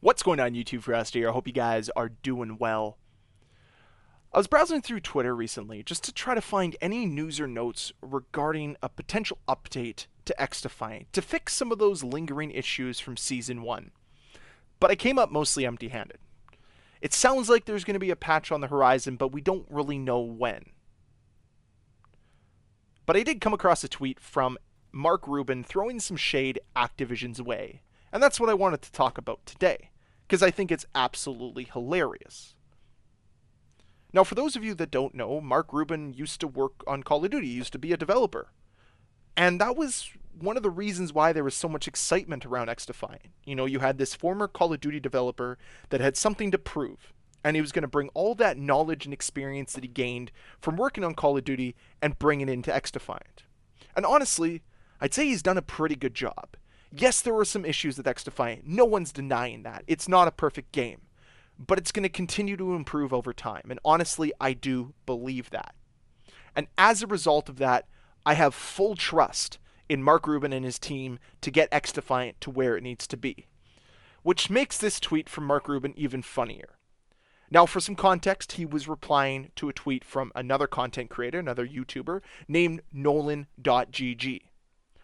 What's going on YouTube, Ferocity? I hope you guys are doing well. I was browsing through Twitter recently just to try to find any news or notes regarding a potential update to XDefiant to fix some of those lingering issues from Season 1. But I came up mostly empty-handed. It sounds like there's going to be a patch on the horizon, but we don't really know when. But I did come across a tweet from Mark Rubin throwing some shade Activision's way, and that's what I wanted to talk about today, because I think it's absolutely hilarious. Now, for those of you that don't know, Mark Rubin used to work on Call of Duty, he used to be a developer. And that was one of the reasons why there was so much excitement around XDefiant. You know, you had this former Call of Duty developer that had something to prove, and he was going to bring all that knowledge and experience that he gained from working on Call of Duty and bring it into XDefiant. And honestly, I'd say he's done a pretty good job. Yes, there were some issues with XDefiant. No one's denying that. It's not a perfect game. But it's going to continue to improve over time. And honestly, I do believe that. And as a result of that, I have full trust in Mark Rubin and his team to get XDefiant to where it needs to be. Which makes this tweet from Mark Rubin even funnier. Now, for some context, he was replying to a tweet from another content creator, another YouTuber, named Nolan.gg.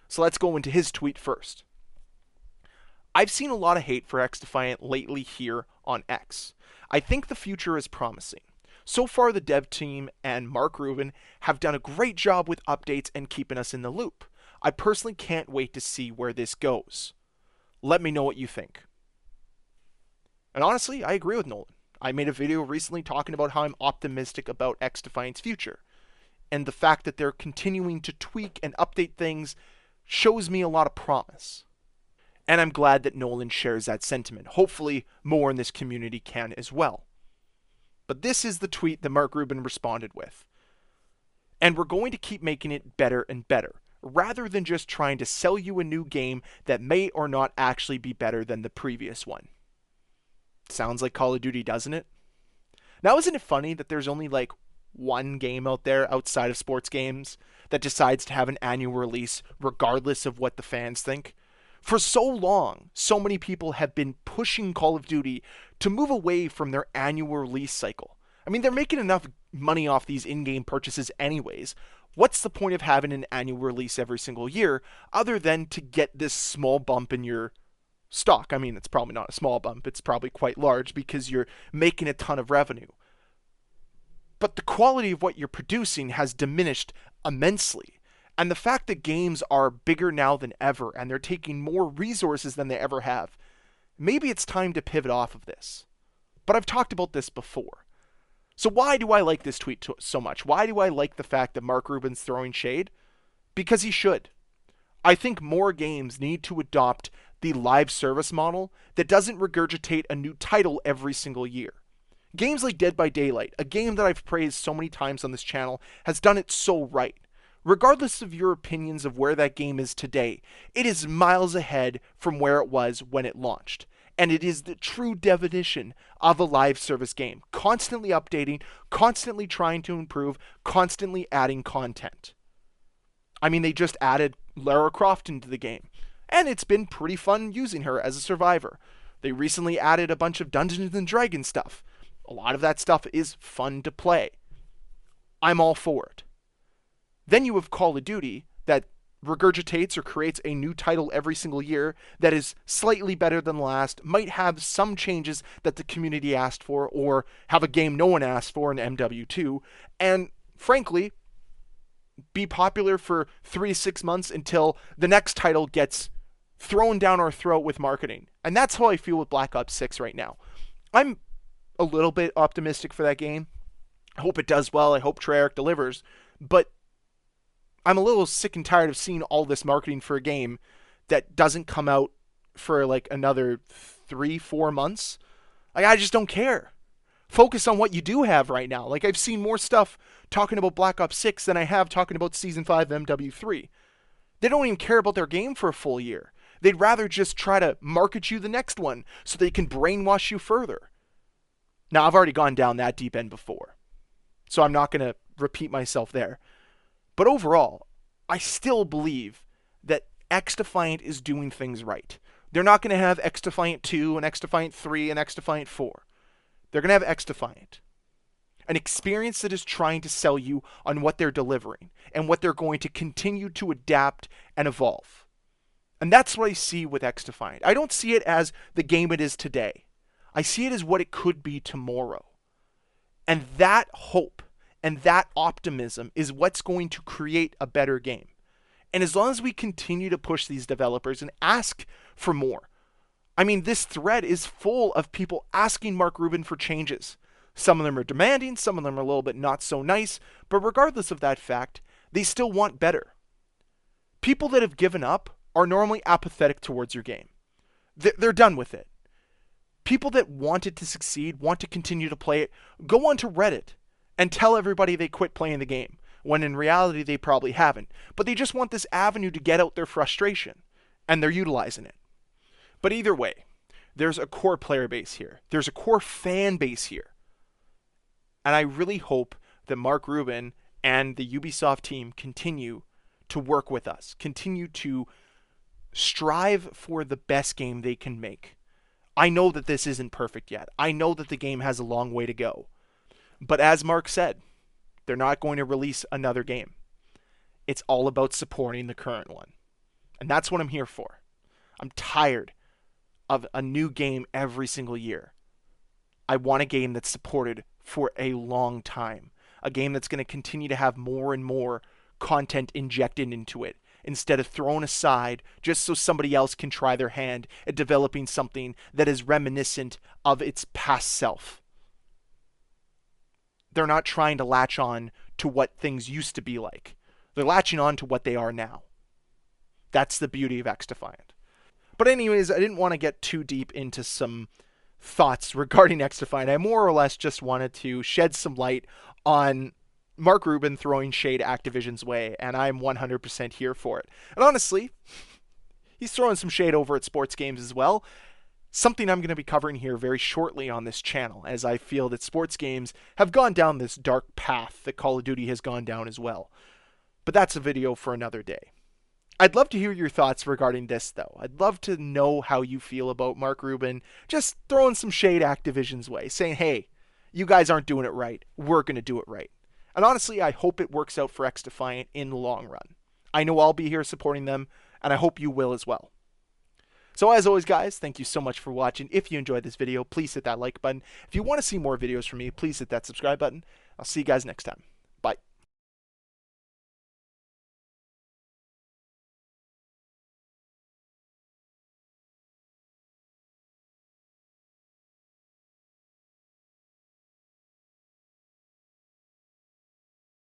So let's go into his tweet first. I've seen a lot of hate for XDefiant lately here on X. I think the future is promising. So far, the dev team and Mark Rubin have done a great job with updates and keeping us in the loop. I personally can't wait to see where this goes. Let me know what you think. And honestly, I agree with Nolan. I made a video recently talking about how I'm optimistic about XDefiant's future. And the fact that they're continuing to tweak and update things shows me a lot of promise. And I'm glad that Nolan shares that sentiment. Hopefully, more in this community can as well. But this is the tweet that Mark Rubin responded with. And we're going to keep making it better and better, rather than just trying to sell you a new game that may or not actually be better than the previous one. Sounds like Call of Duty, doesn't it? Now, isn't it funny that there's only like one game out there outside of sports games that decides to have an annual release regardless of what the fans think? For so long, so many people have been pushing Call of Duty to move away from their annual release cycle. I mean, they're making enough money off these in-game purchases anyways. What's the point of having an annual release every single year other than to get this small bump in your stock? I mean, it's probably not a small bump. It's probably quite large because you're making a ton of revenue. But the quality of what you're producing has diminished immensely. And the fact that games are bigger now than ever and they're taking more resources than they ever have, maybe it's time to pivot off of this. But I've talked about this before. So why do I like this tweet so much? Why do I like the fact that Mark Rubin's throwing shade? Because he should. I think more games need to adopt the live service model that doesn't regurgitate a new title every single year. Games like Dead by Daylight, a game that I've praised so many times on this channel, has done it so right. Regardless of your opinions of where that game is today, it is miles ahead from where it was when it launched. And it is the true definition of a live service game. Constantly updating, constantly trying to improve, constantly adding content. I mean, they just added Lara Croft into the game. And it's been pretty fun using her as a survivor. They recently added a bunch of Dungeons and Dragons stuff. A lot of that stuff is fun to play. I'm all for it. Then you have Call of Duty that regurgitates or creates a new title every single year that is slightly better than the last, might have some changes that the community asked for, or have a game no one asked for in MW2, and frankly, be popular for 3 to 6 months until the next title gets thrown down our throat with marketing. And that's how I feel with Black Ops 6 right now. I'm a little bit optimistic for that game. I hope it does well. I hope Treyarch delivers. But I'm a little sick and tired of seeing all this marketing for a game that doesn't come out for like another 3-4 months. Like, I just don't care. Focus on what you do have right now. Like, I've seen more stuff talking about Black Ops 6 than I have talking about Season 5 MW3. They don't even care about their game for a full year. They'd rather just try to market you the next one so they can brainwash you further. Now, I've already gone down that deep end before, so I'm not going to repeat myself there. But overall, I still believe that XDefiant is doing things right. They're not going to have XDefiant 2 and XDefiant 3 and XDefiant 4. They're going to have XDefiant. An experience that is trying to sell you on what they're delivering and what they're going to continue to adapt and evolve. And that's what I see with XDefiant. I don't see it as the game it is today. I see it as what it could be tomorrow. And that hope and that optimism is what's going to create a better game. And as long as we continue to push these developers and ask for more. I mean, this thread is full of people asking Mark Rubin for changes. Some of them are demanding, some of them are a little bit not so nice, but regardless of that fact, they still want better. People that have given up are normally apathetic towards your game. They're done with it. People that wanted to succeed, want to continue to play it, go onto Reddit and tell everybody they quit playing the game, when in reality they probably haven't. But they just want this avenue to get out their frustration, and they're utilizing it. But either way, there's a core player base here. There's a core fan base here. And I really hope that Mark Rubin and the Ubisoft team continue to work with us, continue to strive for the best game they can make. I know that this isn't perfect yet. I know that the game has a long way to go. But as Mark said, they're not going to release another game. It's all about supporting the current one. And that's what I'm here for. I'm tired of a new game every single year. I want a game that's supported for a long time. A game that's going to continue to have more and more content injected into it, instead of thrown aside just so somebody else can try their hand at developing something that is reminiscent of its past self. They're not trying to latch on to what things used to be like. They're latching on to what they are now. That's the beauty of XDefiant. But anyways, I didn't want to get too deep into some thoughts regarding XDefiant. I more or less just wanted to shed some light on Mark Rubin throwing shade Activision's way, and I'm 100% here for it. And honestly, he's throwing some shade over at sports games as well. Something I'm going to be covering here very shortly on this channel, as I feel that sports games have gone down this dark path that Call of Duty has gone down as well. But that's a video for another day. I'd love to hear your thoughts regarding this, though. I'd love to know how you feel about Mark Rubin just throwing some shade Activision's way, saying, hey, you guys aren't doing it right. We're going to do it right. And honestly, I hope it works out for XDefiant in the long run. I know I'll be here supporting them, and I hope you will as well. So as always, guys, thank you so much for watching. If you enjoyed this video, please hit that like button. If you want to see more videos from me, please hit that subscribe button. I'll see you guys next time.